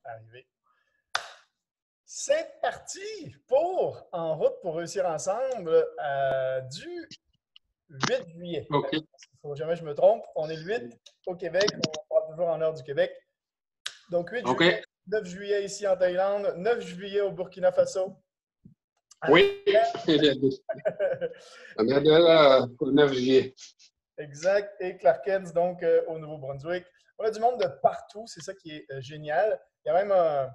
arriver. C'est parti pour En route pour réussir ensemble du 8 juillet. OK. Il ne faut jamais que je me trompe. On est le 8 au Québec. On parle toujours en heure du Québec. Donc 8 OK. juillet, 9 juillet ici en Thaïlande, 9 juillet au Burkina Faso. Oui. On est là au 9 juillet. Exact. Et Clarkens, donc au Nouveau-Brunswick. On a du monde de partout. C'est ça qui est génial. Il y a même un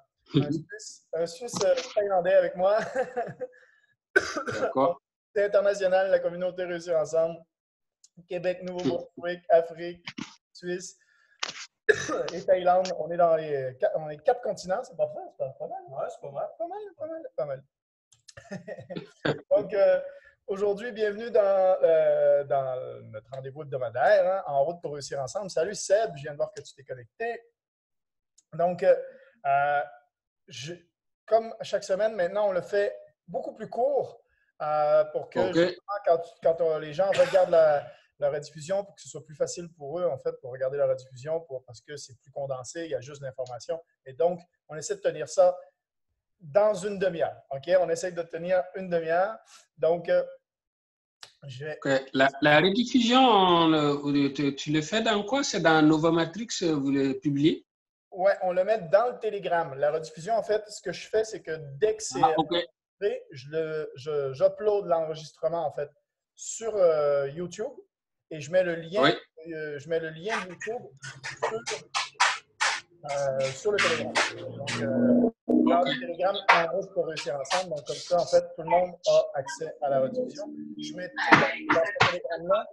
Suisse thaïlandais avec moi. D'accord. C'est international, la communauté réussir ensemble. Québec, Nouveau-Brunswick, Afrique, Suisse et Thaïlande. On est dans les quatre continents. C'est parfait. C'est pas mal. Ouais, c'est pas mal. Pas mal. Donc, aujourd'hui, bienvenue dans notre rendez-vous hebdomadaire, hein, En route pour réussir ensemble. Salut Seb, je viens de voir que tu t'es connecté. Donc, comme chaque semaine, maintenant, on le fait beaucoup plus court pour que OK. quand les gens regardent la rediffusion, pour que ce soit plus facile pour eux, en fait, pour regarder la rediffusion, parce que c'est plus condensé, il y a juste l'information. Et donc, on essaie de tenir ça dans une demi-heure. OK? On essaie de tenir une demi-heure. Donc, je vais. OK. La rediffusion, tu le fais dans quoi? C'est dans Novomatrix, vous le publiez? Ouais, on le met dans le Telegram. La rediffusion, en fait, ce que je fais, c'est que dès que c'est OK. enregistré, j'upload l'enregistrement, en fait, sur YouTube et je mets le lien, Oui. YouTube sur le Telegram. Donc, dans OK. le Telegram, En route pour réussir ensemble. Donc, comme ça, en fait, tout le monde a accès à la rediffusion. Je mets tout dans ce Telegram-là.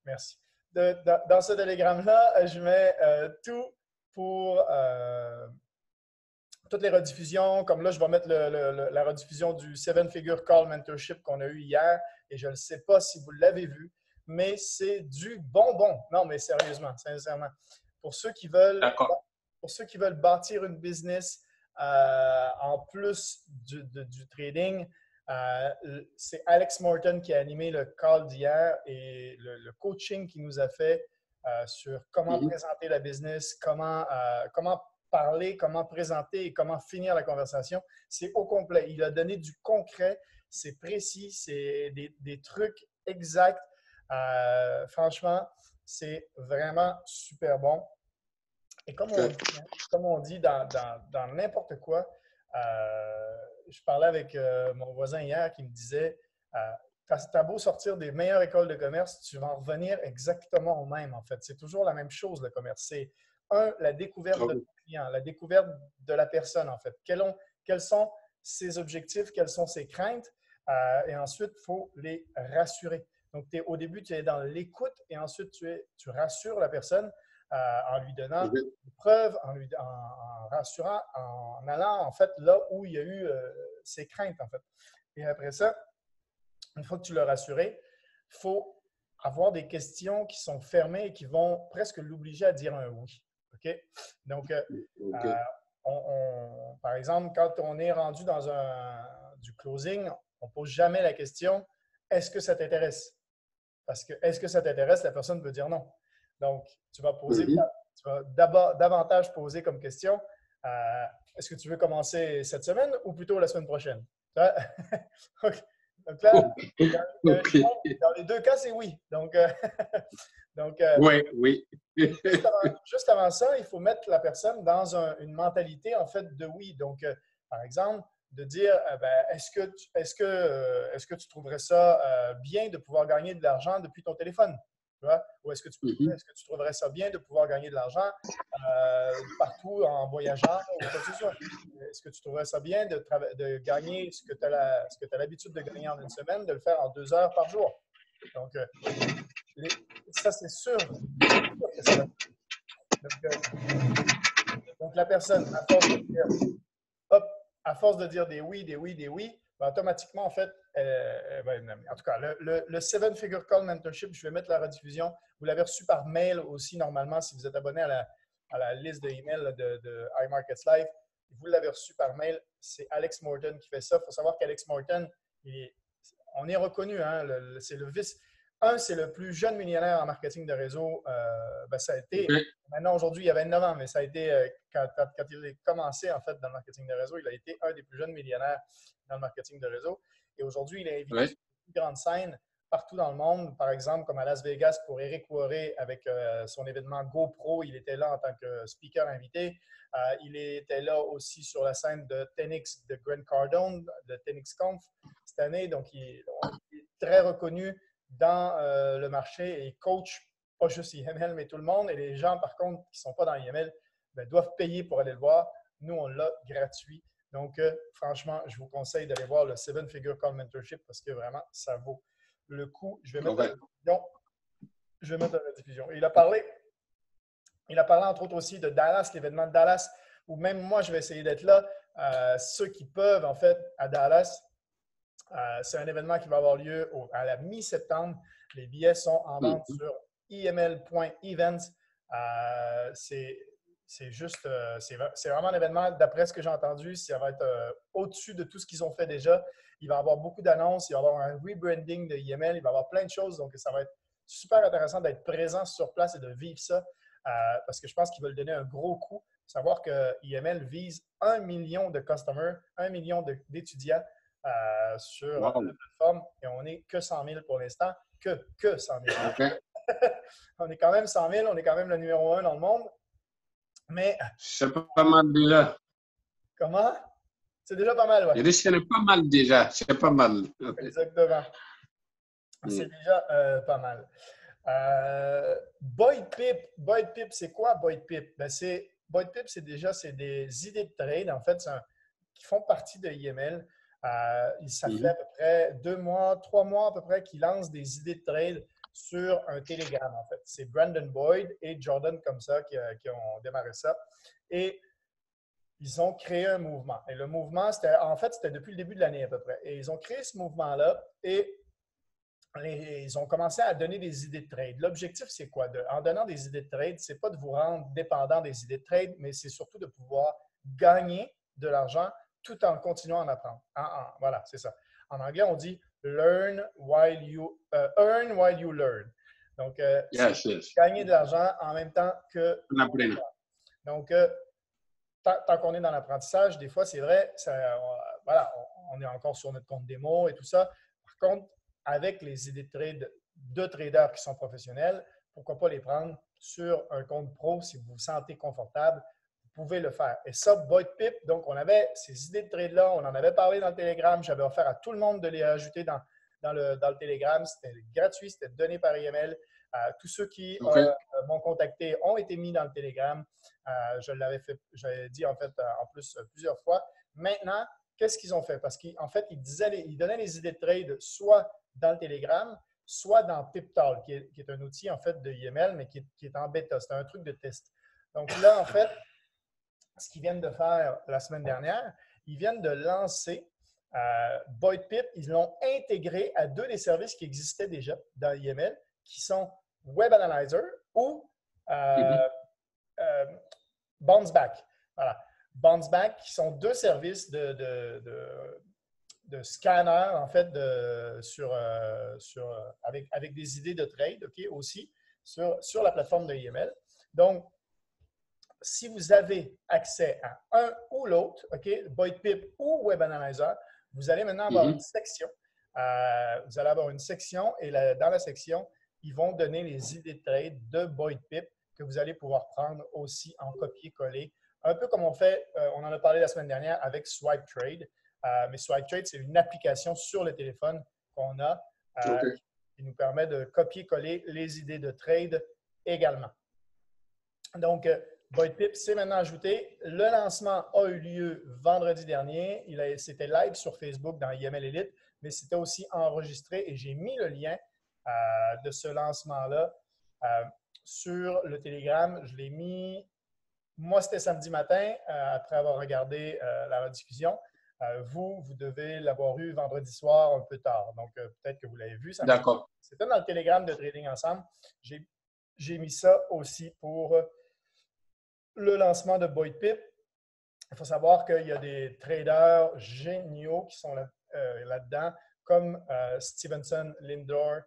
Merci. Dans ce Telegram-là, je mets tout pour toutes les rediffusions. Comme là, je vais mettre la rediffusion du Seven Figure Call Mentorship qu'on a eu hier. Et je ne sais pas si vous l'avez vu, mais c'est du bonbon. Non, mais sérieusement, sincèrement. Pour ceux qui veulent bâtir une business en plus du trading, c'est Alex Morton qui a animé le call d'hier et le coaching qu'il nous a fait sur comment présenter la business, comment parler, comment présenter et comment finir la conversation. C'est au complet. Il a donné du concret, c'est précis, c'est des trucs exacts. Franchement, c'est vraiment super bon. Et comme on dit dans n'importe quoi, je parlais avec mon voisin hier qui me disait tu as beau sortir des meilleures écoles de commerce, tu vas en revenir exactement au même, en fait. C'est toujours la même chose, le commerce. C'est, la découverte de ton client, la découverte de la personne, en fait. Quels sont ses objectifs, quelles sont ses craintes, et ensuite, il faut les rassurer. Donc, au début, tu es dans l'écoute et ensuite, tu rassures la personne en lui donnant des preuves, en rassurant, en allant, en fait, là où il y a eu ses craintes, en fait. Et après ça, une fois que tu l'as rassuré, il faut avoir des questions qui sont fermées et qui vont presque l'obliger à dire un oui. OK? Donc, par exemple, quand on est rendu dans du closing, on ne pose jamais la question « Est-ce que ça t'intéresse? » Parce que « Est-ce que ça t'intéresse? » La personne peut dire non. Donc, tu vas davantage poser comme question est-ce que tu veux commencer cette semaine ou plutôt la semaine prochaine? OK. Donc là, dans les deux cas, c'est oui. Donc, oui. juste avant ça, il faut mettre la personne dans une mentalité, en fait, de oui. Donc, par exemple, de dire, est-ce que tu trouverais ça bien de pouvoir gagner de l'argent depuis ton téléphone? Tu vois? Ou est-ce que tu trouverais ça bien de pouvoir gagner de l'argent partout en voyageant ou quoi que ce soit? Est-ce que tu trouverais ça bien de gagner ce que tu as l'habitude de gagner en une semaine, de le faire en 2 heures par jour? Donc, ça, c'est sûr que ça va. Donc, la personne, à force de dire des oui, ben, automatiquement, en fait, en tout cas, le Seven Figure Call Mentorship, je vais mettre la rediffusion. Vous l'avez reçu par mail aussi, normalement, si vous êtes abonné à la liste de emails de iMarkets Live. Vous l'avez reçu par mail. C'est Alex Morton qui fait ça. Il faut savoir qu'Alex Morton, on est reconnu, hein, c'est c'est le plus jeune millionnaire en marketing de réseau. Ça a été, OK. maintenant aujourd'hui, il y a 29 ans, mais ça a été, quand il a commencé en fait dans le marketing de réseau, il a été un des plus jeunes millionnaires dans le marketing de réseau. Et aujourd'hui, il est invité Oui. sur une plus grande scène partout dans le monde, par exemple, comme à Las Vegas pour Eric Worre avec son événement GoPro. Il était là en tant que speaker invité. Il était là aussi sur la scène de Tenix de Grant Cardone, de TenixConf cette année. Donc, il est très reconnu dans le marché et il coach pas juste IML, mais tout le monde. Et les gens, par contre, qui ne sont pas dans IML, doivent payer pour aller le voir. Nous, on l'a gratuit. Donc, franchement, je vous conseille d'aller voir le Seven Figure Call Mentorship parce que vraiment, ça vaut le coup. Je vais mettre OK. la diffusion. Je vais mettre la diffusion. Et il a parlé entre autres aussi de Dallas, l'événement de Dallas, où même moi, je vais essayer d'être là. Ceux qui peuvent, en fait, à Dallas, c'est un événement qui va avoir lieu à la mi-septembre. Les billets sont en vente sur iml.events. C'est juste, c'est vraiment un événement, d'après ce que j'ai entendu, ça va être au-dessus de tout ce qu'ils ont fait déjà. Il va y avoir beaucoup d'annonces, il va y avoir un rebranding de IML, il va y avoir plein de choses. Donc, ça va être super intéressant d'être présent sur place et de vivre ça parce que je pense qu'ils veulent donner un gros coup. Savoir que IML vise 1 million de customers, 1 million d'étudiants sur la plateforme et on n'est que 100 000 pour l'instant. Que 100 000. OK. On est quand même 100 000, on est quand même le numéro 1 dans le monde. Mais C'est pas mal déjà. comment? C'est déjà pas mal, Je ouais. dis, ce n'est pas mal déjà. C'est pas mal. OK. Exactement. C'est déjà pas mal. Boyd Pip, c'est quoi Boyd Pip? Boyd Pip, c'est des idées de trade, en fait, qui font partie de IML. Ça fait à peu près 2 mois, 3 mois à peu près qu'ils lancent des idées de trade sur un Telegram, en fait. C'est Brandon Boyd et Jordan comme ça qui ont démarré ça. Et ils ont créé un mouvement. Et le mouvement, c'était depuis le début de l'année à peu près. Et ils ont créé ce mouvement-là et ils ont commencé à donner des idées de trade. L'objectif, c'est quoi? En donnant des idées de trade, ce n'est pas de vous rendre dépendant des idées de trade, mais c'est surtout de pouvoir gagner de l'argent tout en continuant à en apprendre. Voilà, c'est ça. En anglais, on dit earn while you learn. Donc, Yes. gagner de l'argent en même temps que. On apprend. Donc, tant qu'on est dans l'apprentissage, des fois, c'est vrai, voilà, on est encore sur notre compte démo et tout ça. Par contre, avec les idées de trade de traders qui sont professionnels, pourquoi pas les prendre sur un compte pro si vous vous sentez confortable, vous pouvez le faire. Et ça, Boyd Pip, donc on avait ces idées de trade-là, on en avait parlé dans le Telegram, j'avais offert à tout le monde de les ajouter dans le Telegram, c'était gratuit, c'était donné par IML. Tous ceux qui m'ont contacté ont été mis dans le Telegram. Je l'avais dit en fait en plus plusieurs fois. Maintenant, qu'est-ce qu'ils ont fait? Parce qu'en fait, ils donnaient les idées de trade soit dans le Telegram, soit dans PipTal, qui est un outil en fait de IML, mais qui est en bêta. C'est un truc de test. Donc là, en fait, ce qu'ils viennent de faire la semaine dernière, ils viennent de lancer Boyd Pip. Ils l'ont intégré à 2 des services qui existaient déjà dans IML, qui sont Web Analyzer ou Bounce Back. Voilà. Bounce Back, qui sont 2 services de scanner, en fait, avec des idées de trade, OK, aussi, sur la plateforme de IML. Donc, si vous avez accès à un ou l'autre, OK, Boyd Pip ou Web Analyzer, vous allez maintenant avoir une section. Vous allez avoir une section et dans la section, ils vont donner les idées de trade de Boyd Pip que vous allez pouvoir prendre aussi en copier-coller. Un peu comme on fait, on en a parlé la semaine dernière avec Swipe Trade. Mais Swipe Trade, c'est une application sur le téléphone qu'on a qui nous permet de copier-coller les idées de trade également. Donc, Boyd Pip, c'est maintenant ajouté. Le lancement a eu lieu vendredi dernier. C'était live sur Facebook dans IML Elite, mais c'était aussi enregistré et j'ai mis le lien de ce lancement-là sur le Telegram. Je l'ai mis, moi, c'était samedi matin, après avoir regardé la rediffusion. Vous devez l'avoir eu vendredi soir un peu tard. Donc, peut-être que vous l'avez vu. D'accord. C'était dans le Telegram de Trading Ensemble. J'ai mis ça aussi pour le lancement de Boyd Pip. Il faut savoir qu'il y a des traders géniaux qui sont là-dedans, comme Stevenson Lindor,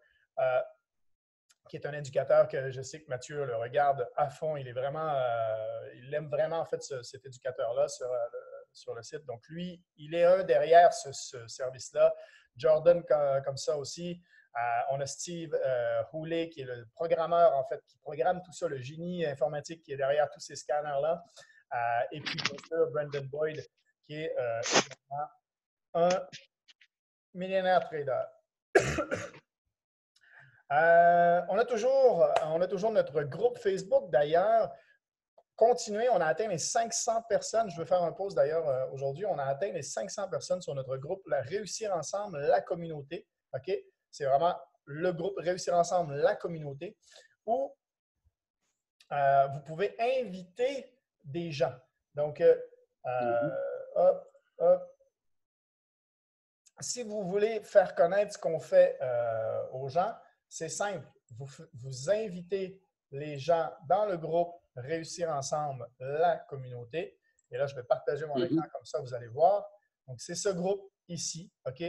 qui est un indicateur que je sais que Mathieu le regarde à fond. Il aime vraiment en fait cet indicateur-là sur le site. Donc lui, il est un derrière ce service-là. Jordan comme ça aussi. On a Steve Hooley qui est le programmeur en fait, qui programme tout ça, le génie informatique qui est derrière tous ces scanners-là. Et puis bien sûr, Brandon Boyd qui est également un millionnaire trader. On a toujours notre groupe Facebook d'ailleurs. Continuez, on a atteint les 500 personnes. Je veux faire un pause d'ailleurs aujourd'hui. On a atteint les 500 personnes sur notre groupe La Réussir Ensemble, la communauté. OK? C'est vraiment le groupe Réussir Ensemble, la communauté, où vous pouvez inviter des gens. Donc, hop, hop. Si vous voulez faire connaître ce qu'on fait aux gens, c'est simple. Vous invitez les gens dans le groupe Réussir Ensemble, la communauté. Et là, je vais partager mon écran comme ça, vous allez voir. Donc, c'est ce groupe ici, OK?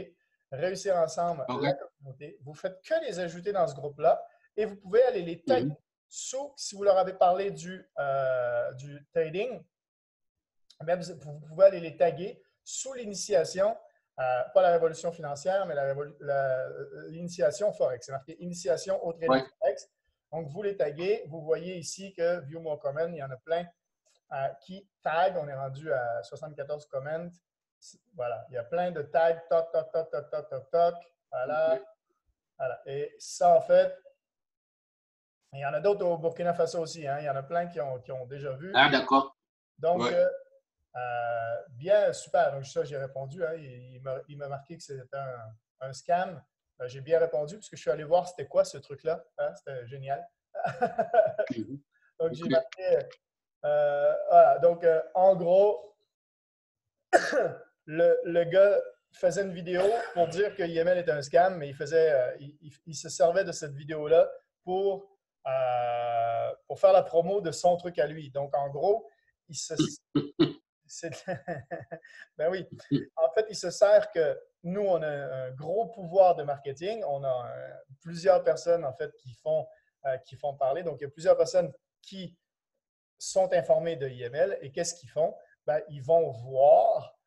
Réussir Ensemble, la communauté. Vous ne faites que les ajouter dans ce groupe-là et vous pouvez aller les taguer sous, si vous leur avez parlé du trading, bien, vous pouvez aller les taguer sous l'initiation. Pas la révolution financière, mais l'initiation Forex. C'est marqué initiation au trading Forex. Donc, vous les taguez. Vous voyez ici que View More Comment, il y en a plein qui tag. On est rendu à 74 comments. Voilà. Il y a plein de tags. Toc, toc, toc, toc, toc, toc, toc. Voilà. Voilà. Et ça, en fait, il y en a d'autres au Burkina Faso aussi. Hein. Il y en a plein qui ont déjà vu. Ah, d'accord. Donc, bien, super. Donc, ça, j'ai répondu. Hein. Il m'a marqué que c'était un scam. J'ai bien répondu parce que je suis allé voir c'était quoi ce truc-là. Hein. C'était génial. Donc, j'ai marqué. Voilà. Donc, en gros, le gars faisait une vidéo pour dire que YML était un scam, mais il se servait de cette vidéo-là pour faire la promo de son truc à lui. Donc, en gros, ben oui. En fait, il se sert que nous, on a un gros pouvoir de marketing. On a plusieurs personnes, en fait, qui font parler. Donc, il y a plusieurs personnes qui sont informées de IML. Et qu'est-ce qu'ils font? Ben, ils vont voir,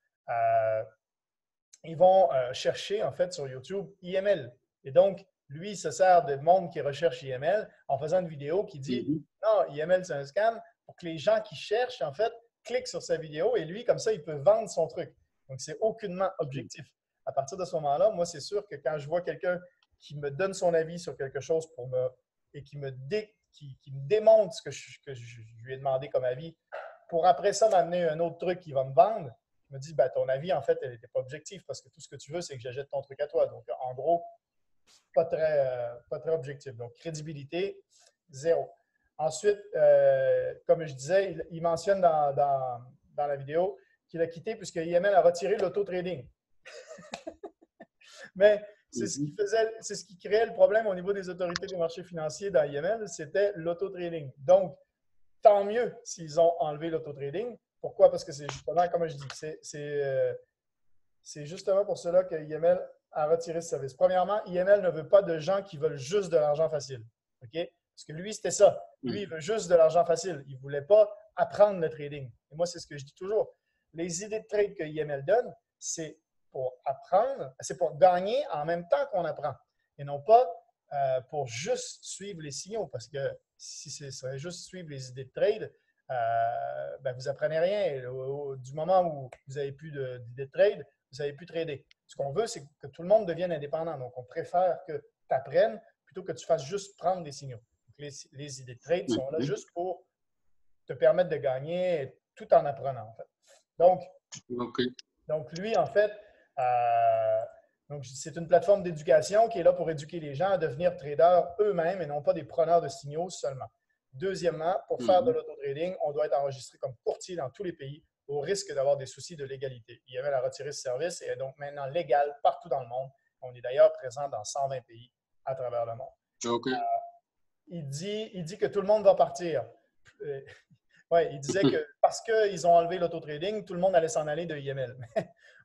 ils vont chercher, en fait, sur YouTube IML. Et donc, lui, il se sert de monde qui recherche IML en faisant une vidéo qui dit « Non, IML, c'est un scam » pour que les gens qui cherchent, en fait, cliquent sur sa vidéo et lui, comme ça, il peut vendre son truc. Donc, c'est aucunement objectif. À partir de ce moment-là, moi, c'est sûr que quand je vois quelqu'un qui me donne son avis sur quelque chose et qui me démontre ce que je lui ai demandé comme avis, pour après ça m'amener un autre truc qui va me vendre, je me dis, ben, ton avis, en fait, elle n'était pas objective parce que tout ce que tu veux, c'est que j'achète ton truc à toi. Donc, en gros, pas très objectif. Donc, crédibilité, zéro. Ensuite, comme je disais, il mentionne dans la vidéo qu'il a quitté puisque IML a retiré l'auto-trading. Mais c'est ce qui créait le problème au niveau des autorités des marchés financiers dans IML, c'était l'auto-trading. Donc, tant mieux s'ils ont enlevé l'auto-trading. Pourquoi? Parce que c'est justement, comme je dis, c'est justement pour cela que IML a retiré ce service. Premièrement, IML ne veut pas de gens qui veulent juste de l'argent facile. OK? Parce que lui, c'était ça. Lui, il veut juste de l'argent facile. Il ne voulait pas apprendre le trading. Et moi, c'est ce que je dis toujours. Les idées de trade que IML donne, c'est pour apprendre, c'est pour gagner en même temps qu'on apprend. Et non pas pour juste suivre les signaux. Parce que si ce serait juste suivre les idées de trade, ben, vous n'apprenez rien. Du moment où vous n'avez plus d'idées de trade, vous n'avez plus trader. Ce qu'on veut, c'est que tout le monde devienne indépendant. Donc, on préfère que tu apprennes plutôt que tu fasses juste prendre des signaux. Donc, les idées de trade sont là juste pour te permettre de gagner tout en apprenant, en fait. Donc lui, en fait, c'est une plateforme d'éducation qui est là pour éduquer les gens à devenir traders eux-mêmes et non pas des preneurs de signaux seulement. Deuxièmement, pour faire de l'auto-trading, on doit être enregistré comme courtier dans tous les pays au risque d'avoir des soucis de légalité. IML a retiré ce service et est donc maintenant légal partout dans le monde. On est d'ailleurs présent dans 120 pays à travers le monde. Il dit que tout le monde va partir. Ouais, il disait que parce qu'ils ont enlevé l'autotrading, tout le monde allait s'en aller de IML.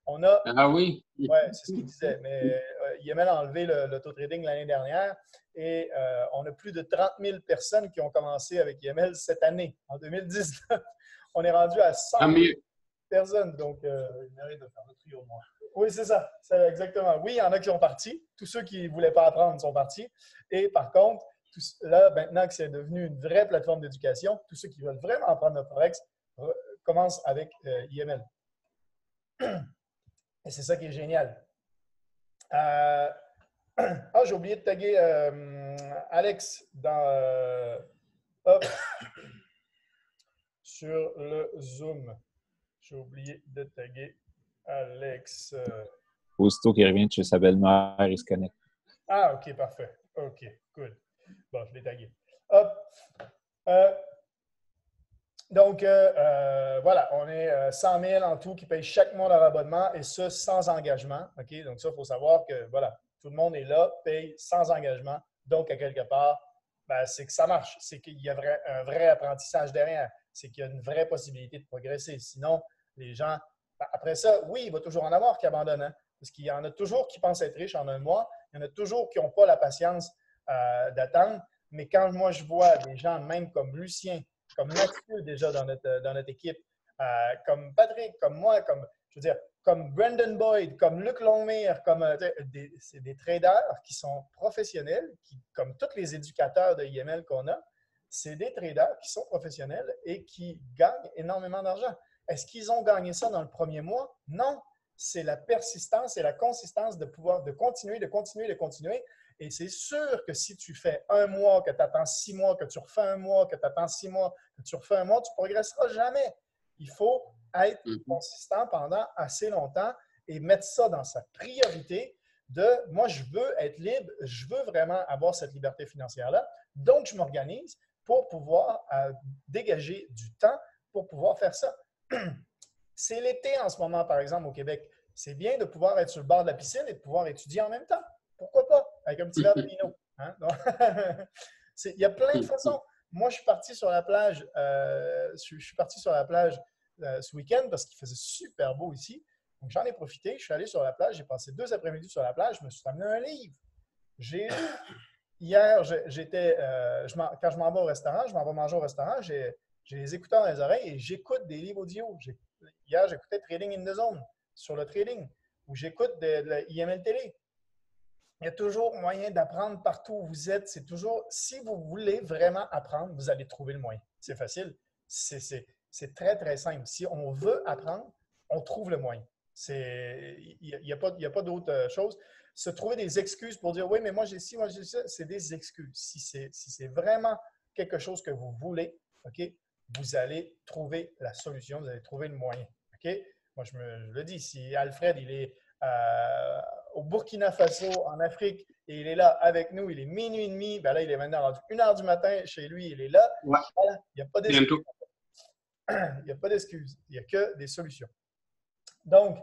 On a, Ah oui. ouais, c'est ce qu'il disait, mais IML a enlevé l'autotrading l'année dernière et on a plus de 30 000 personnes qui ont commencé avec IML cette année, en 2019. On est rendu à 100 Ah, 000 mieux. personnes, donc il mérite de faire le tri au moins. Oui, c'est ça, exactement. Oui, il y en a qui sont partis. Tous ceux qui ne voulaient pas apprendre sont partis. Et par contre, là, maintenant que c'est devenu une vraie plateforme d'éducation, tous ceux qui veulent vraiment apprendre le Forex commencent avec IML. Et c'est ça qui est génial. J'ai oublié de taguer Alex dans, sur le Zoom. J'ai oublié de taguer Alex. Aussitôt qu'il revient de chez sa belle-mère, il se connecte. Ah, OK, parfait. OK, good. Bon, je l'ai tagué. Hop. Donc, voilà, on est 100 000 en tout qui payent chaque mois leur abonnement et ça sans engagement. OK? Donc, ça, il faut savoir que, voilà, tout le monde est là, paye sans engagement. Donc, à quelque part, ben, c'est que ça marche. C'est qu'il y a un vrai apprentissage derrière. C'est qu'il y a une vraie possibilité de progresser. Sinon, les gens, ben, après ça, oui, il va toujours en avoir qui abandonnent. Hein? Parce qu'il y en a toujours qui pensent être riches en un mois. Il y en a toujours qui n'ont pas la patience d'attendre. Mais quand moi, je vois des gens, même comme Lucien, comme Mathieu déjà dans notre équipe, comme Patrick, comme moi, comme, je veux dire, comme Brendan Boyd, comme Luc Longmire, comme c'est des traders qui sont professionnels, qui, comme tous les éducateurs de IML qu'on a, c'est des traders qui sont professionnels et qui gagnent énormément d'argent. Est-ce qu'ils ont gagné ça dans le premier mois? Non. C'est la persistance et la consistance de pouvoir de continuer, de continuer, de continuer. Et c'est sûr que si tu fais un mois, que tu attends 6 mois, que tu refais un mois, que tu attends 6 mois, que tu refais un mois, tu ne progresseras jamais. Il faut être consistant pendant assez longtemps et mettre ça dans sa priorité de moi, je veux être libre, je veux vraiment avoir cette liberté financière-là. Donc, je m'organise pour pouvoir dégager du temps pour pouvoir faire ça. C'est l'été en ce moment, par exemple, au Québec. C'est bien de pouvoir être sur le bord de la piscine et de pouvoir étudier en même temps. Pourquoi pas? Avec un petit verre de vino. Hein? Il y a plein de façons. Moi, je suis parti sur la plage, ce week-end parce qu'il faisait super beau ici. Donc, j'en ai profité. Je suis allé sur la plage. J'ai passé 2 après-midi sur la plage. Je me suis amené un livre. Hier, quand je m'en vais au restaurant, je m'en vais manger au restaurant, j'ai les écouteurs dans les oreilles et j'écoute des livres audio. Hier, j'écoutais Trading in the Zone sur le trading ou j'écoute de la IML Télé. Il y a toujours moyen d'apprendre partout où vous êtes. C'est toujours, si vous voulez vraiment apprendre, vous allez trouver le moyen. C'est facile. C'est très, très simple. Si on veut apprendre, on trouve le moyen. Il n'y a pas d'autre chose. Se trouver des excuses pour dire oui, mais moi j'ai ci, moi j'ai ça, c'est des excuses. Si c'est vraiment quelque chose que vous voulez, OK, vous allez trouver la solution, vous allez trouver le moyen. OK? Moi, je le dis, si Alfred, il est au Burkina Faso, en Afrique, et il est là avec nous, il est minuit et demi, ben là, il est maintenant rendu 1h du matin chez lui, il est là. Ouais. Voilà, il n'y a pas d'excuses. Il n'y a pas d'excuses, il n'y a que des solutions. Donc,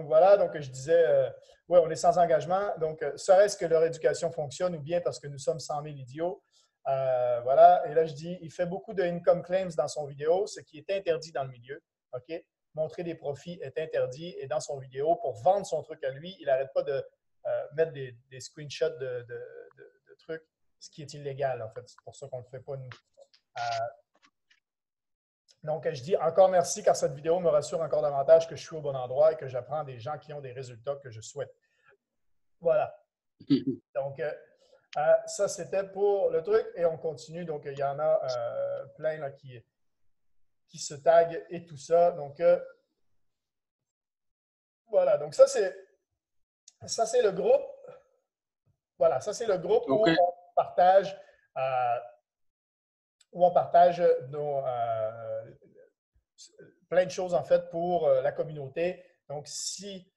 voilà, donc je disais, oui, on est sans engagement. Donc, serait-ce que leur éducation fonctionne ou bien parce que nous sommes 100 000 idiots? Voilà, et là, je dis, il fait beaucoup de income claims dans son vidéo, ce qui est interdit dans le milieu. OK? Montrer des profits est interdit et dans son vidéo, pour vendre son truc à lui, il n'arrête pas de mettre des screenshots de trucs, ce qui est illégal, en fait. C'est pour ça qu'on ne le fait pas, nous. Donc, je dis encore merci car cette vidéo me rassure encore davantage que je suis au bon endroit et que j'apprends des gens qui ont des résultats que je souhaite. Voilà. Donc, ça, c'était pour le truc et on continue. Donc, il y en a plein là, qui se taguent et tout ça. Donc, voilà. Donc, ça, c'est le groupe. Voilà, ça, c'est le groupe où on partage plein de choses, en fait, pour la communauté. Donc, si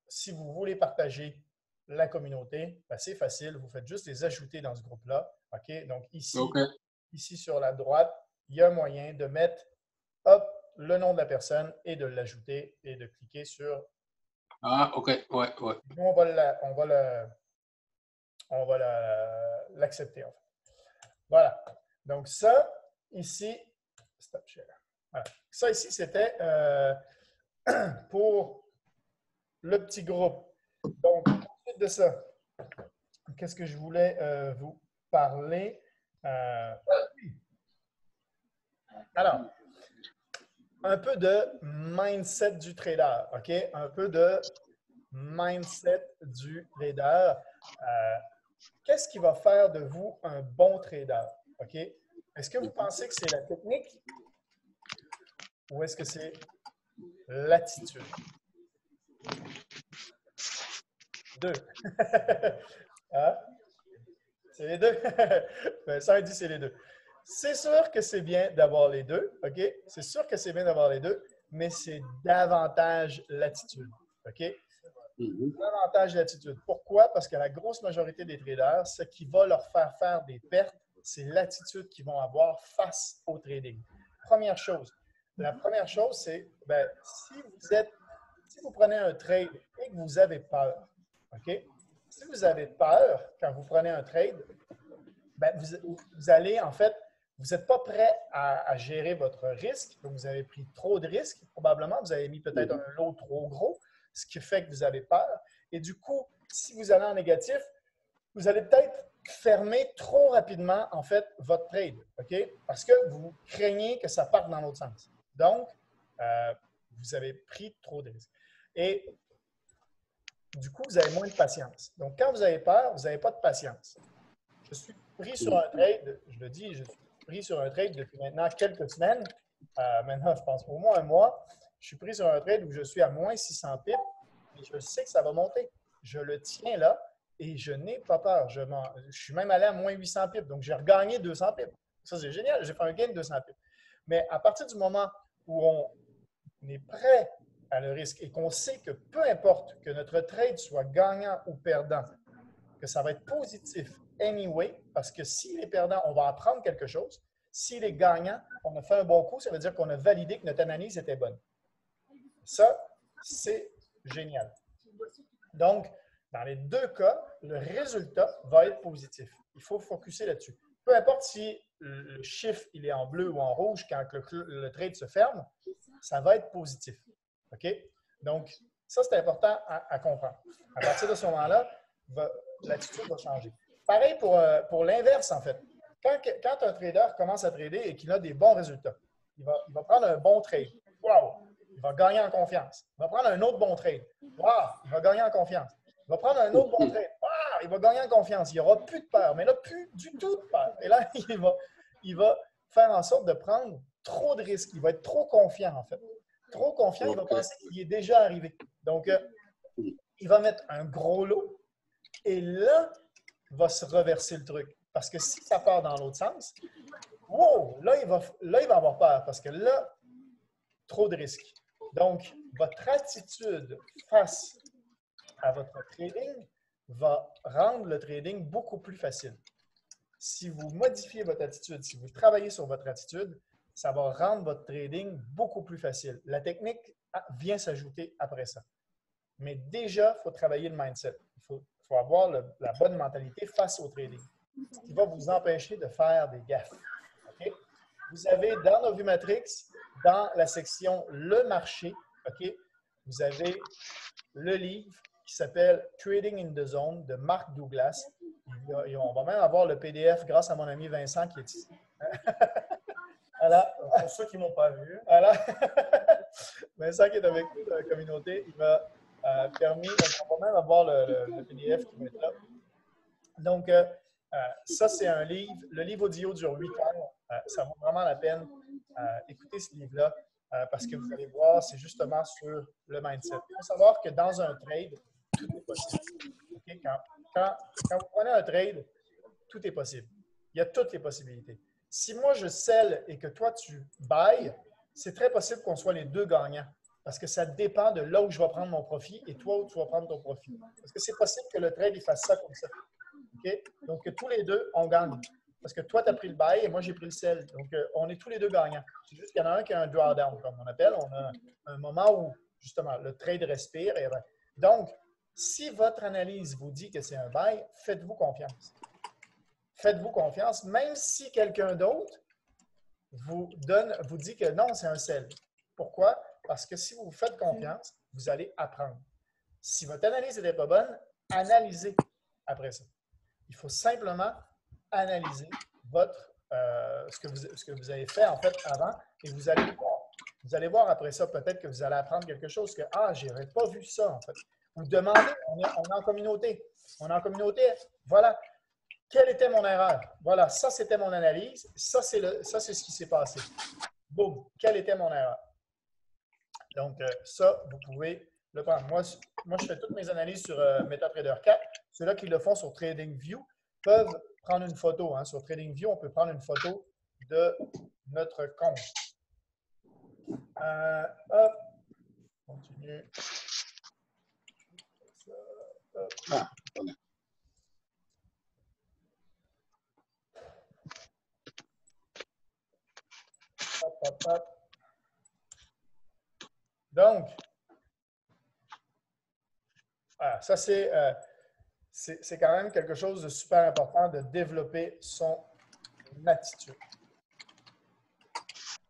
si vous voulez partager la communauté, ben, c'est facile. Vous faites juste les ajouter dans ce groupe-là. OK? Donc, ici sur la droite, il y a un moyen de mettre le nom de la personne et de l'ajouter et de cliquer sur. Ah, OK. Ouais. Nous, on va l'accepter, en fait. Voilà. Donc, ça, ici, stop share. Voilà. Ça ici, c'était pour le petit groupe. Donc, ensuite de ça, qu'est-ce que je voulais vous parler? Alors, un peu de mindset du trader, OK? Un peu de mindset du trader. Qu'est-ce qui va faire de vous un bon trader? OK? Est-ce que vous pensez que c'est la technique ou est-ce que c'est l'attitude? Deux. Hein? C'est les deux? Ça dit c'est les deux. C'est sûr que c'est bien d'avoir les deux, OK? C'est sûr que c'est bien d'avoir les deux, mais c'est davantage l'attitude, OK? Davantage l'attitude. Pourquoi? Parce que la grosse majorité des traders, ce qui va leur faire des pertes, c'est l'attitude qu'ils vont avoir face au trading. Première chose. La première chose, c'est si vous prenez un trade et que vous avez peur, OK? Si vous avez peur quand vous prenez un trade, ben, vous allez, en fait, vous n'êtes pas prêt à gérer votre risque. Donc, vous avez pris trop de risques, probablement. Vous avez mis peut-être un lot trop gros, ce qui fait que vous avez peur. Et du coup, si vous allez en négatif, vous allez peut-être fermer trop rapidement, en fait, votre trade, OK? Parce que vous craignez que ça parte dans l'autre sens. Donc, vous avez pris trop de risques. Et du coup, vous avez moins de patience. Donc, quand vous avez peur, vous n'avez pas de patience. Je suis pris sur un trade, je le dis, je suis pris sur un trade depuis maintenant quelques semaines. Maintenant, je pense au moins un mois. Je suis pris sur un trade où je suis à moins 600 pips et je sais que ça va monter. Je le tiens là et je n'ai pas peur. Je suis même allé à moins 800 pips, donc j'ai regagné 200 pips. Ça, c'est génial. J'ai fait un gain de 200 pips. Mais à partir du moment où on est prêt à le risque et qu'on sait que peu importe que notre trade soit gagnant ou perdant, que ça va être positif anyway, parce que s'il est perdant, on va apprendre quelque chose. S'il est gagnant, on a fait un bon coup, ça veut dire qu'on a validé que notre analyse était bonne. Ça, c'est génial. Donc, dans les deux cas, le résultat va être positif. Il faut focuser là-dessus. Peu importe si le chiffre il est en bleu ou en rouge quand le trade se ferme, ça va être positif. OK? Donc, ça, c'est important à comprendre. À partir de ce moment-là, l'attitude va changer. Pareil pour l'inverse, en fait. Quand un trader commence à trader et qu'il a des bons résultats, il va prendre un bon trade. Wow! Il va gagner en confiance. Il va prendre un autre bon trade. Wow! Il va gagner en confiance. Il va prendre un autre bon trade. Wow! Il va gagner en confiance. Il n'y aura plus de peur. Mais là, plus du tout de peur. Et là, il va faire en sorte de prendre trop de risques. Il va être trop confiant, en fait. Trop confiant, il va penser qu'il est déjà arrivé. Donc, il va mettre un gros lot et là, va se reverser le truc. Parce que si ça part dans l'autre sens, wow, là, il va avoir peur parce que là, trop de risques. Donc, votre attitude face à votre trading va rendre le trading beaucoup plus facile. Si vous modifiez votre attitude, si vous travaillez sur votre attitude, ça va rendre votre trading beaucoup plus facile. La technique vient s'ajouter après ça. Mais déjà, il faut travailler le mindset. Il faut avoir la bonne mentalité face au trading, qui va vous empêcher de faire des gaffes. Okay? Vous avez dans Novi Matrix, dans la section Le marché, okay, vous avez le livre qui s'appelle Trading in the Zone de Mark Douglas. Et on va même avoir le PDF grâce à mon ami Vincent qui est ici. Voilà. Pour ceux qui ne m'ont pas vu. Voilà. Vincent qui est avec nous dans la communauté, il m'a permis, donc on va même avoir le PDF qui va être là. Donc, ça, c'est un livre. Le livre audio dure 8 heures. Ça vaut vraiment la peine d'écouter ce livre-là parce que vous allez voir, c'est justement sur le mindset. Il faut savoir que dans un trade, tout est possible. Okay? Quand vous prenez un trade, tout est possible. Il y a toutes les possibilités. Si moi, je sell et que toi, tu buy, c'est très possible qu'on soit les deux gagnants. Parce que ça dépend de là où je vais prendre mon profit et toi où tu vas prendre ton profit. Parce que c'est possible que le trade il fasse ça comme ça. Okay? Donc, tous les deux, on gagne. Parce que toi, tu as pris le buy et moi, j'ai pris le sell. Donc, on est tous les deux gagnants. C'est juste qu'il y en a un qui a un drawdown, comme on appelle. On a un moment où, justement, le trade respire. Donc, si votre analyse vous dit que c'est un buy, faites-vous confiance. Faites-vous confiance, même si quelqu'un d'autre vous dit que non, c'est un sell. Pourquoi? Parce que si vous vous faites confiance, vous allez apprendre. Si votre analyse n'était pas bonne, analysez après ça. Il faut simplement analyser ce que vous avez fait en fait avant et vous allez voir. Vous allez voir après ça, peut-être que vous allez apprendre quelque chose que je n'aurais pas vu ça en fait. Vous demandez, on est en communauté. On est en communauté, voilà. Quelle était mon erreur? Voilà, ça c'était mon analyse. Ça c'est ce qui s'est passé. Boum, quelle était mon erreur? Donc, ça, vous pouvez le prendre. Moi, je fais toutes mes analyses sur MetaTrader 4. Ceux-là qui le font sur TradingView peuvent prendre une photo. Hein. Sur TradingView, on peut prendre une photo de notre compte. Hop, continue. Hop. Ah, voilà. Hop, hop, hop. Donc, voilà, ça c'est quand même quelque chose de super important de développer son attitude.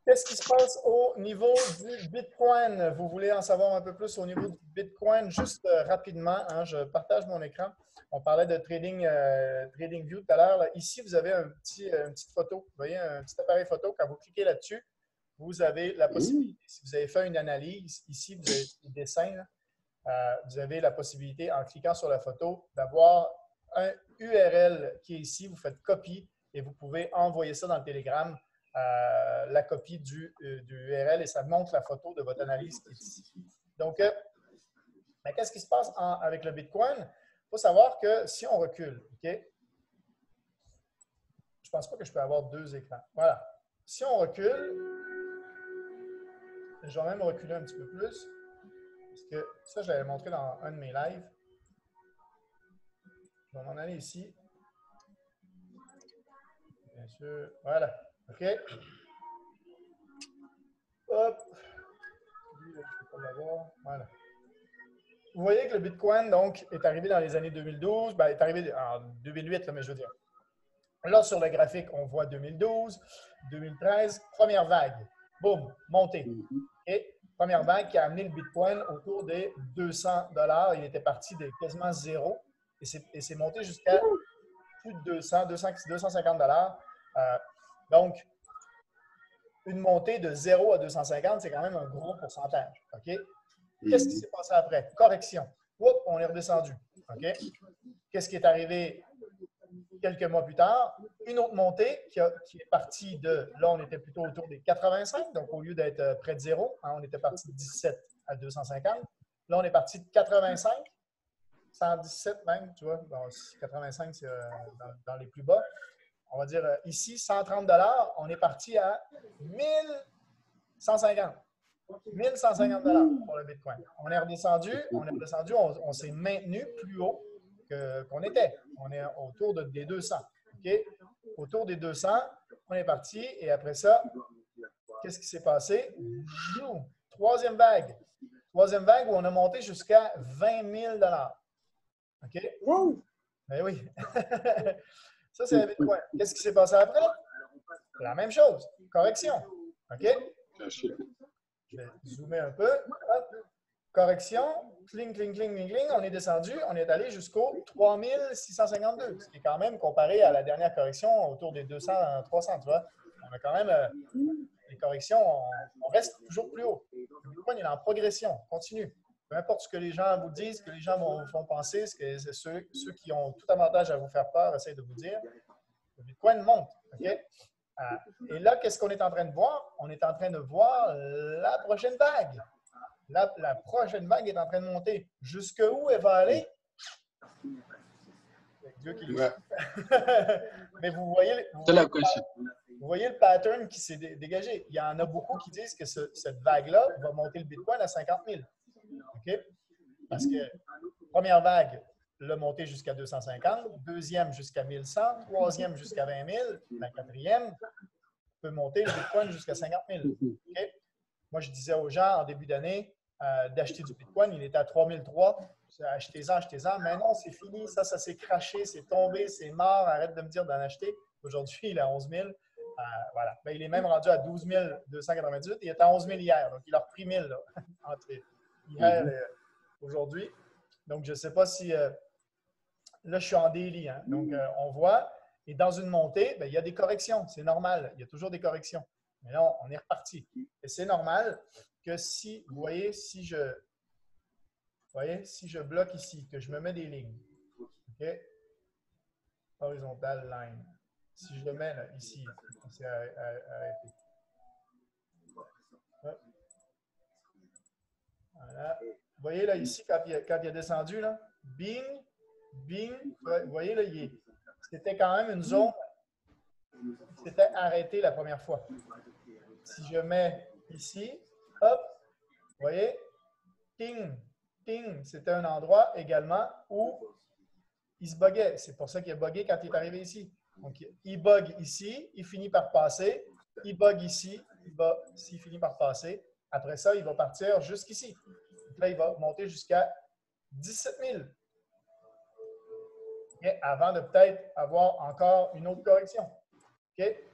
Qu'est-ce qui se passe au niveau du Bitcoin? Vous voulez en savoir un peu plus au niveau du Bitcoin? Juste rapidement, hein, je partage mon écran. On parlait de TradingView tout à l'heure. Ici, vous avez une petite photo. Vous voyez, un petit appareil photo. Quand vous cliquez là-dessus, vous avez la possibilité, si vous avez fait une analyse, ici, vous avez des dessins, vous avez la possibilité, en cliquant sur la photo, d'avoir un URL qui est ici. Vous faites copie et vous pouvez envoyer ça dans le Telegram. La copie du URL et ça montre la photo de votre analyse qui est ici. Donc, qu'est-ce qui se passe avec le Bitcoin? Il faut savoir que si on recule, OK? Je ne pense pas que je peux avoir deux écrans. Voilà. Si on recule, je vais même reculer un petit peu plus, parce que ça, je l'avais montré dans un de mes lives. Je vais m'en aller ici. Bien sûr. Voilà. OK? Hop. Lui, là, je ne peux pas l'avoir. Voilà. Vous voyez que le Bitcoin, donc, est arrivé dans les années 2012. Ben, est arrivé en 2008, là, mais je veux dire. Là, sur le graphique, on voit 2012, 2013, première vague. Boum, montée. Et première vague qui a amené le Bitcoin autour des 200 $. Il était parti de quasiment zéro et c'est monté jusqu'à plus de 250 $. Donc, une montée de 0 à 250, c'est quand même un gros pourcentage. OK? Qu'est-ce qui s'est passé après? Correction. Oups, on est redescendu. OK? Qu'est-ce qui est arrivé quelques mois plus tard? Une autre montée qui est partie de, là, on était plutôt autour des 85, donc au lieu d'être près de 0, hein, on était parti de 17 à 250. Là, on est parti de 85, 117 même, tu vois. Bon, 85, c'est dans les plus bas. On va dire ici, 130 $, on est parti à 1150. 1150 $ pour le Bitcoin. On est redescendu, on s'est maintenu plus haut qu'on était. On est autour des 200. Okay? Autour des 200, on est parti et après ça, qu'est-ce qui s'est passé? Troisième vague. Troisième vague où on a monté jusqu'à 20 000 $. OK? Ben oui. Ça, c'est le Bitcoin. Qu'est-ce qui s'est passé après? La même chose. Correction. OK? Je vais zoomer un peu. Hop. Correction. Cling, cling, cling, cling, cling. On est descendu. On est allé jusqu'au 3652. Ce qui est quand même, comparé à la dernière correction, autour des 200, 300. Tu vois? On a quand même les corrections, on reste toujours plus haut. Le Bitcoin, il est en progression. Continue. Peu importe ce que les gens vous disent, ce que les gens vont penser, c'est ceux qui ont tout avantage à vous faire peur essayent de vous dire. Le Bitcoin monte. OK? Et là, qu'est-ce qu'on est en train de voir? On est en train de voir la prochaine vague. La prochaine vague est en train de monter. Jusqu'où elle va aller? Dieu qui le sait. Mais vous voyez le pattern qui s'est dégagé. Il y en a beaucoup qui disent que cette vague-là va monter le Bitcoin à 50 000. OK? Parce que première vague, l'a monté jusqu'à 250, deuxième jusqu'à 1100, troisième jusqu'à 20 000, la quatrième peut monter le Bitcoin jusqu'à 50 000. Okay? Moi, je disais aux gens en début d'année d'acheter du Bitcoin, il était à 3003. Achetez-en, achetez-en. Mais non, c'est fini, ça s'est craché, c'est tombé, c'est mort, arrête de me dire d'en acheter. Aujourd'hui, il est à 11 000. Voilà. Ben, il est même rendu à 12 298. Il était à 11 000 hier. Donc, il a repris 1000 là, entre hier et aujourd'hui. Donc, je ne sais pas si… là, je suis en daily. Hein. Donc, on voit. Et dans une montée, ben, il y a des corrections. C'est normal. Il y a toujours des corrections. Mais là, on est reparti. Et c'est normal que si, vous voyez, si je bloque ici, que je me mets des lignes, OK? Horizontal line. Si je le mets là, ici, c'est arrêté. Voilà. Vous voyez là, ici, quand il a descendu, là, bing, bing, vous voyez là, c'était quand même une zone, c'était arrêté la première fois. Si je mets ici, hop, vous voyez, ting, ting, c'était un endroit également où il se buguait. C'est pour ça qu'il a bugué quand il est arrivé ici. Donc, il bug ici, il finit par passer, il bug ici, il finit par passer. Après ça, il va partir jusqu'ici. Donc là, il va monter jusqu'à 17 000. Okay? Avant de peut-être avoir encore une autre correction. Okay?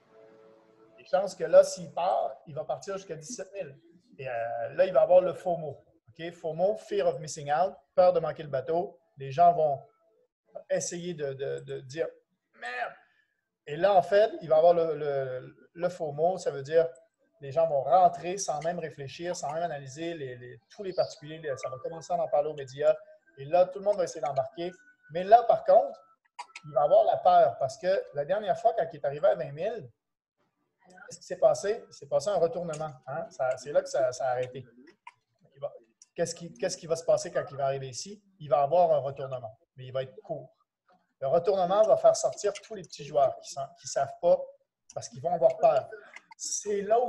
Les chances que là, s'il part, il va partir jusqu'à 17 000. Et là, il va avoir le FOMO. Okay? FOMO, Fear of Missing Out, peur de manquer le bateau. Les gens vont essayer de dire « Merde! » Et là, en fait, il va avoir le FOMO, ça veut dire les gens vont rentrer sans même réfléchir, sans même analyser tous les particuliers. Ça va commencer à en parler aux médias. Et là, tout le monde va essayer d'embarquer. Mais là, par contre, il va avoir la peur parce que la dernière fois, quand il est arrivé à 20 000, qu'est-ce qui s'est passé? Il s'est passé un retournement. Hein? C'est là que ça a arrêté. Qu'est-ce qui va se passer quand il va arriver ici? Il va avoir un retournement, mais il va être court. Le retournement va faire sortir tous les petits joueurs qui ne savent pas parce qu'ils vont avoir peur. C'est là où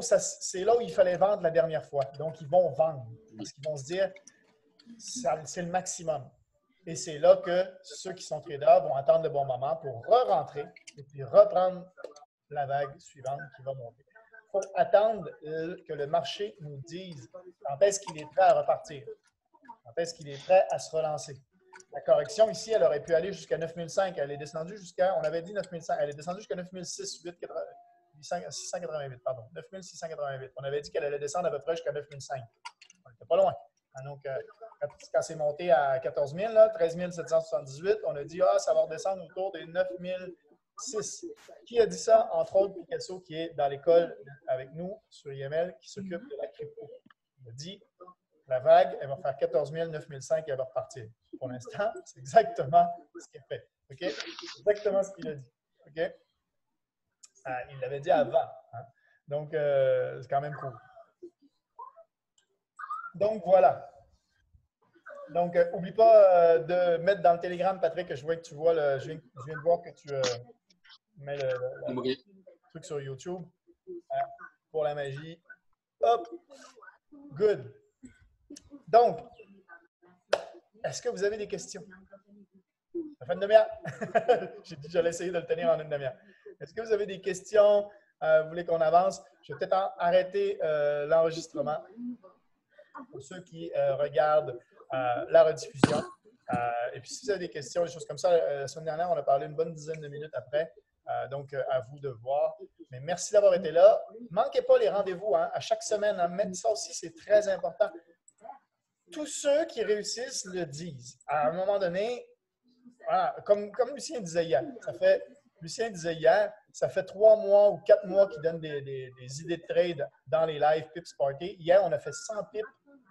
il fallait vendre la dernière fois. Donc, ils vont vendre parce qu'ils vont se dire c'est le maximum. Et c'est là que ceux qui sont traders vont attendre le bon moment pour re-rentrer et puis reprendre la vague suivante qui va monter. Il faut attendre que le marché nous dise quand est-ce qu'il est prêt à repartir, quand est-ce qu'il est prêt à se relancer. La correction ici, elle aurait pu aller jusqu'à 9005. Elle est descendue jusqu'à, on avait dit 9005, elle est descendue jusqu'à 9688, pardon, 9688. On avait dit qu'elle allait descendre à peu près jusqu'à 9005. On n'était pas loin. Donc, quand c'est monté à 14 000, là, 13 778, on a dit, ça va redescendre autour des 9006. Qui a dit ça? Entre autres, Picasso, qui est dans l'école avec nous sur IML, qui s'occupe de la crypto. Il a dit, la vague, elle va faire 14 000, 9005 et elle va repartir. Pour l'instant, c'est exactement ce qu'il a fait. OK? C'est exactement ce qu'il a dit. OK? Il l'avait dit avant. Hein? Donc, c'est quand même cool. Donc, voilà. Donc, n'oublie pas de mettre dans le Telegram, Patrick, que je vois que tu vois, je viens de voir que tu mets le truc sur YouTube pour la magie. Hop! Good. Donc, est-ce que vous avez des questions? Ça fait une demi-heure. J'ai dit que j'allais essayer de le tenir en une demi-heure. Est-ce que vous avez des questions? Vous voulez qu'on avance? Je vais peut-être arrêter l'enregistrement pour ceux qui regardent la rediffusion. Et puis, si vous avez des questions, des choses comme ça, la semaine dernière, on a parlé une bonne dizaine de minutes après. Donc, à vous de voir. Mais merci d'avoir été là. Ne manquez pas les rendez-vous à chaque semaine. Hein. Ça aussi, c'est très important. Tous ceux qui réussissent le disent. À un moment donné, voilà, comme Lucien disait hier, ça fait 3 mois ou 4 mois qu'il donne des idées de trade dans les live Pips Party. Hier, on a fait 100 pips.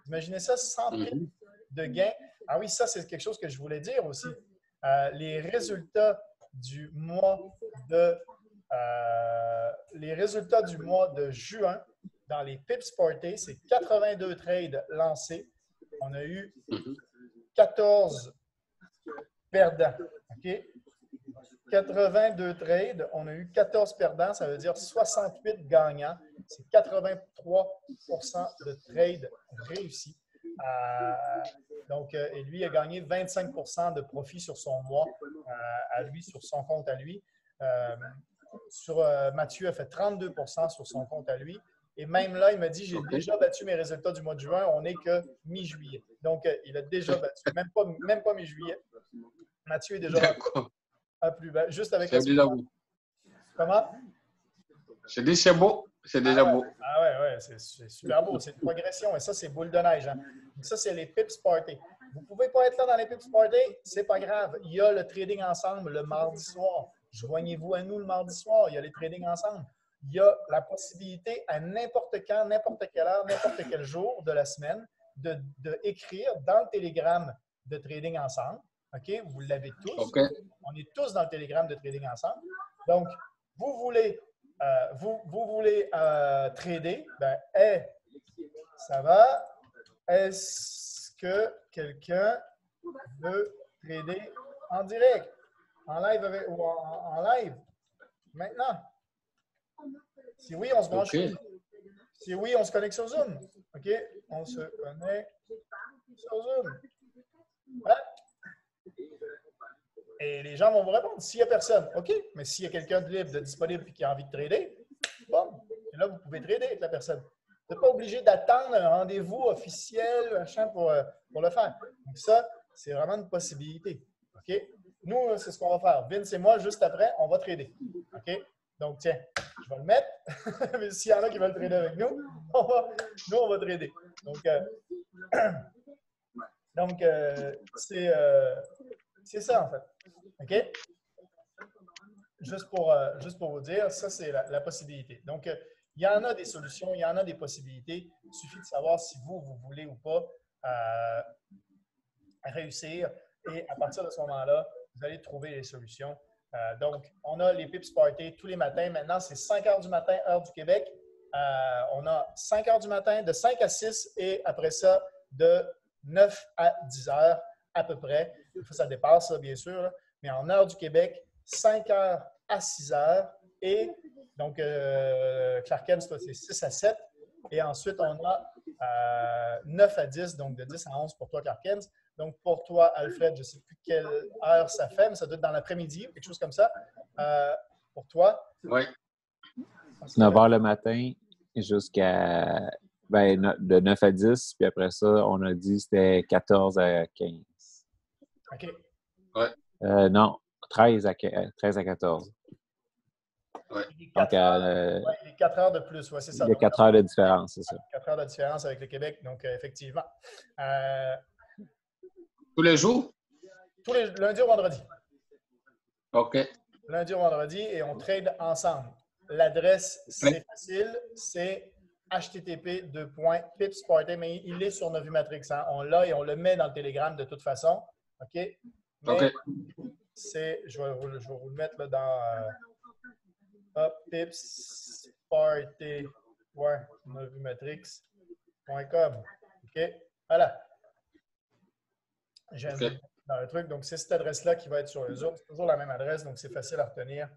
Imaginez ça, 100 pips de gains. Ah oui, ça, c'est quelque chose que je voulais dire aussi. Les résultats du mois de juin dans les Pips Party, c'est 82 trades lancés. On a eu 14 perdants. OK? 82 trades, on a eu 14 perdants, ça veut dire 68 gagnants. C'est 83% de trades réussis. Donc, et lui a gagné 25% de profit sur son mois, sur son compte à lui. Mathieu a fait 32% sur son compte à lui. Et même là, il m'a dit, j'ai déjà battu mes résultats du mois de juin, on n'est que mi-juillet. Donc, il a déjà battu, même pas mi-juillet. Mathieu est déjà à plus bas, juste avec la. Comment? Je dis c'est beau. C'est déjà beau. Ah ouais, c'est super beau. C'est une progression. Et ça, c'est boule de neige. Hein. Donc ça, c'est les Pips Party. Vous ne pouvez pas être là dans les Pips Party, c'est pas grave. Il y a le trading ensemble le mardi soir. Joignez-vous à nous le mardi soir. Il y a les trading ensemble. Il y a la possibilité à n'importe quand, n'importe quelle heure, n'importe quel jour de la semaine de écrire dans le télégramme de trading ensemble. OK? Vous l'avez tous. Okay. On est tous dans le télégramme de trading ensemble. Donc, vous voulez trader, ben, hey, ça va? Est-ce que quelqu'un veut trader en direct, en live ou en live maintenant? Si oui, on se branche. Okay. Si oui, on se connecte sur Zoom. OK? On se connecte sur Zoom. Voilà. Et les gens vont vous répondre. S'il n'y a personne, OK. Mais s'il y a quelqu'un de libre, de disponible et qui a envie de trader, bon, et là, vous pouvez trader avec la personne. Vous n'êtes pas obligé d'attendre un rendez-vous officiel machin, pour le faire. Donc, ça, c'est vraiment une possibilité. OK? Nous, c'est ce qu'on va faire. Vince et moi, juste après, on va trader. OK? Donc, tiens, je vais le mettre. Mais s'il y en a qui veulent trader avec nous, on va trader. Donc, c'est ça, en fait. OK? Juste pour vous dire, ça, c'est la possibilité. Donc, il y en a des solutions, il y en a des possibilités. Il suffit de savoir si vous voulez ou pas réussir. Et à partir de ce moment-là, vous allez trouver les solutions. Donc, on a les Pips Party tous les matins. Maintenant, c'est 5 heures du matin, heure du Québec. On a 5 heures du matin, de 5 à 6 et après ça, de 9 à 10 heures à peu près. Des fois, ça dépasse, ça, bien sûr. Là. Mais en heure du Québec, 5 heures à 6 heures. Et donc, Clarken, c'est 6 à 7. Et ensuite, on a 9 à 10, donc de 10 à 11 pour toi, Clarken. Donc, pour toi, Alfred, je ne sais plus quelle heure ça fait, mais ça doit être dans l'après-midi, quelque chose comme ça. Pour toi? Oui. 9 h le matin jusqu'à de 9 à 10, puis après ça, on a dit que c'était 14 à 15. OK. Ouais. Non, 13 à 14. Ouais. Il y a 4 heures de plus, ouais, c'est ça. Il y a 4 heures de différence, c'est ça. 4 heures de différence avec le Québec, donc effectivement. Tous les jours? Lundi au vendredi. OK. Lundi au vendredi et on trade ensemble. L'adresse, c'est facile, c'est http://pipsparty, mais il est sur Novimatrix. Hein? On l'a et on le met dans le Telegram de toute façon. OK? Mais OK. je vais vous le mettre là, dans pipsparty.novimatrix.com. OK? Voilà. J'aime dans le truc. Donc, c'est cette adresse-là qui va être sur le Zoom. C'est toujours la même adresse, donc c'est facile à retenir.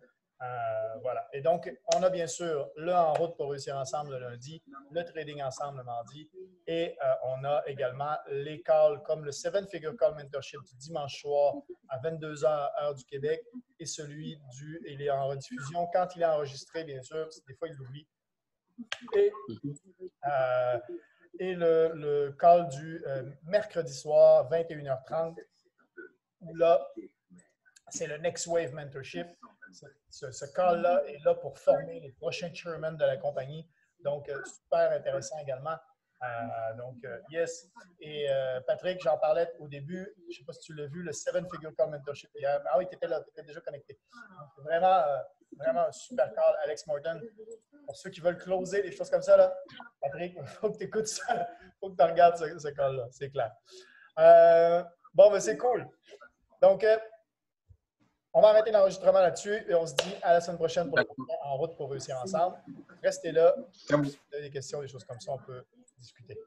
Voilà. Et donc, on a bien sûr le En route pour réussir ensemble le lundi, le trading ensemble le mardi et on a également les calls comme le 7-Figure Call Mentorship du dimanche soir à 22 h heure du Québec et celui il est en rediffusion quand il est enregistré, bien sûr, des fois il l'oublie. Et le call du mercredi soir, 21h30, où là, c'est le Next Wave Mentorship. Ce call-là est là pour former les prochains chairmen de la compagnie. Donc, super intéressant également. Yes. Et Patrick, j'en parlais au début. Je ne sais pas si tu l'as vu, le 7-Figure Call Mentorship hier. Ah oui, tu étais là, tu étais déjà connecté. Donc, vraiment un super call, Alex Morton. Pour ceux qui veulent closer, des choses comme ça, là, Patrick, il faut que tu écoutes ça. Il faut que tu regardes ce call-là, c'est clair. Bon, mais c'est cool. Donc, on va arrêter l'enregistrement là-dessus et on se dit à la semaine prochaine pour le En route pour réussir ensemble. Restez là. Si vous avez des questions, des choses comme ça, on peut discuter.